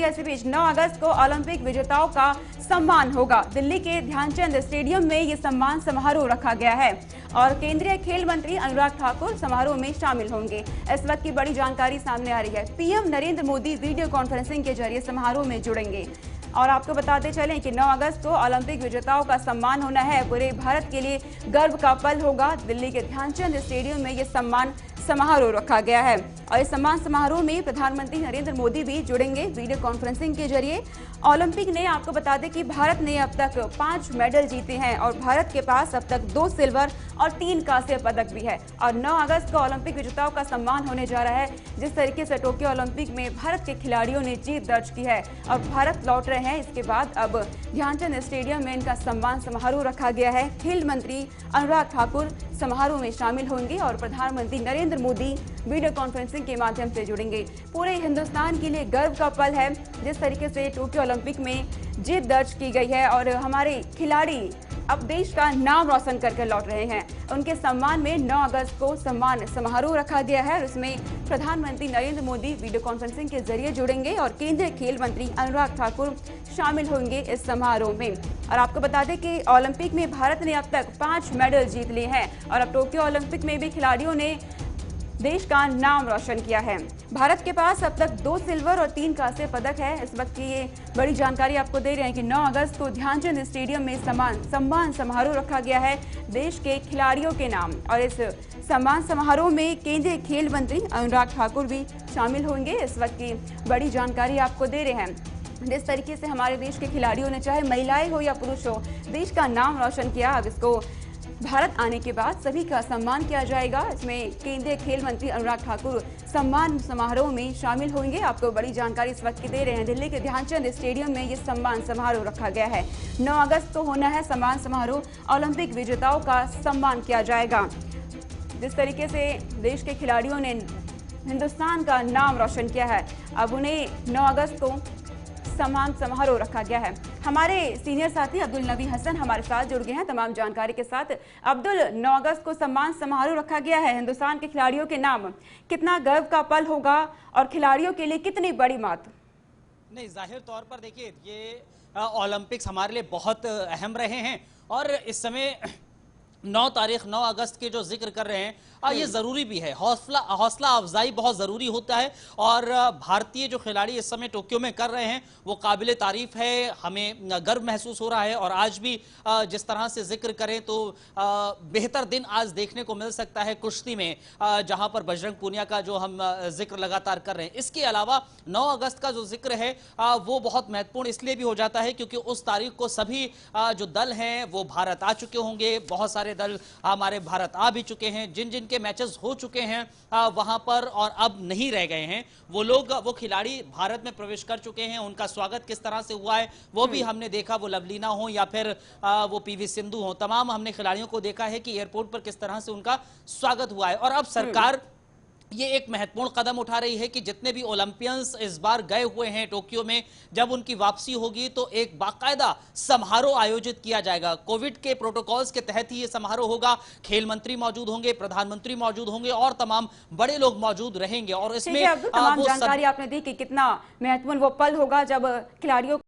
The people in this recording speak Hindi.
इसी बीच 9 अगस्त को ओलंपिक विजेताओं का सम्मान होगा। दिल्ली के ध्यानचंद स्टेडियम में ये सम्मान समारोह रखा गया है और केंद्रीय खेल मंत्री अनुराग ठाकुर समारोह में शामिल होंगे। इस वक्त की बड़ी जानकारी सामने आ रही है। PM Narendra Modi video conferencing के जरिए समारोह में जुड़ेंगे और आपको बताते चलें कि 9 अगस्त को ओलंपिक विजेताओं का सम्मान होना है। पूरे भारत के लिए गर्व का पल होगा। दिल्ली के ध्यानचंद स्टेडियम में ये सम्मान समारोह रखा गया है और इस सम्मान समारोह में प्रधानमंत्री नरेंद्र मोदी भी जुड़ेंगे वीडियो कॉन्फ्रेंसिंग के जरिए। ओलंपिक ने आपको बता दें कि भारत ने अब तक 5 मेडल जीते हैं और भारत के पास अब तक 2 सिल्वर और 3 कांस्य पदक भी है। और 9 अगस्त को ओलंपिक विजेताओं का सम्मान होने जा रहा है। जिस तरीके से टोक्यो ओलंपिक में भारत के खिलाड़ियों ने जीत दर्ज की है और भारत लौट रहे हैं, इसके बाद अब ध्यानचंद स्टेडियम में इनका सम्मान समारोह रखा गया है। खेल मंत्री अनुराग ठाकुर समारोह में शामिल होंगे और प्रधानमंत्री नरेंद्र मोदी वीडियो कॉन्फ्रेंसिंग के माध्यम से जुड़ेंगे। पूरे हिंदुस्तान के लिए गर्व का पल है जिस तरीके से टोक्यो ओलंपिक में जीत दर्ज की गई है और हमारे खिलाड़ी अब देश का नाम रोशन करके लौट रहे हैं। उनके सम्मान में 9 अगस्त को सम्मान समारोह रखा गया है और इसमें प्रधानमंत्री नरेंद्र मोदी वीडियो कॉन्फ्रेंसिंग के जरिए जुड़ेंगे और केंद्रीय खेल मंत्री अनुराग ठाकुर शामिल होंगे इस समारोह में। और आपको बता दें कि ओलंपिक में भारत ने अब तक 5 मेडल जीत लिए हैं और अब टोक्यो ओलंपिक में भी खिलाड़ियों ने देश का नाम रोशन किया है। भारत के पास अब तक 2 सिल्वर और 3 कांस्य पदक है। इस वक्त की ये बड़ी जानकारी आपको दे रहे हैं कि 9 अगस्त को ध्यानचंद स्टेडियम में सम्मान समारोह रखा गया है देश के खिलाड़ियों के नाम और इस सम्मान समारोह में केंद्रीय खेल मंत्री अनुराग ठाकुर भी शामिल होंगे। इस वक्त की बड़ी जानकारी आपको दे रहे हैं। जिस तरीके से हमारे देश के खिलाड़ियों ने, चाहे महिलाएं हो या पुरुष हो, देश का नाम रोशन किया, अब इसको भारत आने के बाद सभी का सम्मान किया जाएगा। इसमें केंद्रीय खेल मंत्री अनुराग ठाकुर सम्मान समारोह में शामिल होंगे। आपको बड़ी जानकारी इस वक्त की दे रहे हैं। दिल्ली के ध्यानचंद स्टेडियम में ये सम्मान समारोह रखा गया है। 9 अगस्त को होना है सम्मान समारोह। ओलंपिक विजेताओं का सम्मान किया जाएगा। जिस तरीके से देश के खिलाड़ियों ने हिंदुस्तान का नाम रोशन किया है, अब उन्हें 9 अगस्त को सम्मान समारोह रखा गया है। हमारे सीनियर साथी अब्दुल नबी हसन हमारे साथ जुड़ गए हैं तमाम जानकारी के साथ। अब्दुल, 9 अगस्त को सम्मान समारोह रखा गया है हिंदुस्तान के खिलाड़ियों के नाम, कितना गर्व का पल होगा और खिलाड़ियों के लिए कितनी बड़ी बात? नहीं, जाहिर तौर पर देखिए ये ओलंपिक्स हमारे लिए बहुत अहम रहे हैं और इस समय 9 अगस्त के जो जिक्र कर रहे हैं ये जरूरी भी है। हौसला अफजाई बहुत जरूरी होता है और भारतीय जो खिलाड़ी इस समय टोक्यो में कर रहे हैं वो काबिले तारीफ है। हमें गर्व महसूस हो रहा है और आज भी जिस तरह से जिक्र करें तो बेहतर दिन आज देखने को मिल सकता है कुश्ती में, जहां पर बजरंग पूनिया का जो हम जिक्र लगातार कर रहे हैं। इसके अलावा 9 अगस्त का जो जिक्र है वो बहुत महत्वपूर्ण इसलिए भी हो जाता है क्योंकि उस तारीख को सभी जो दल हैं वो भारत आ चुके होंगे। बहुत सारे दल हमारे भारत आ भी चुके हैं। जिन जिन के मैचेस हो चुके हैं वहां पर और अब नहीं रह गए हैं, वो लोग, वो खिलाड़ी भारत में प्रवेश कर चुके हैं। उनका स्वागत किस तरह से हुआ है वो भी हमने देखा। वो लवलीना हो या फिर वो पीवी सिंधु हो, तमाम हमने खिलाड़ियों को देखा है कि एयरपोर्ट पर किस तरह से उनका स्वागत हुआ है। और अब सरकार ये एक महत्वपूर्ण कदम उठा रही है कि जितने भी ओलंपियंस इस बार गए हुए हैं टोक्यो में, जब उनकी वापसी होगी तो एक बाकायदा समारोह आयोजित किया जाएगा। कोविड के प्रोटोकॉल्स के तहत ही ये समारोह होगा। खेल मंत्री मौजूद होंगे, प्रधानमंत्री मौजूद होंगे और तमाम बड़े लोग मौजूद रहेंगे। और इसमें तमाम जानकारी आपने दी कि कितना महत्वपूर्ण वो पल होगा जब खिलाड़ियों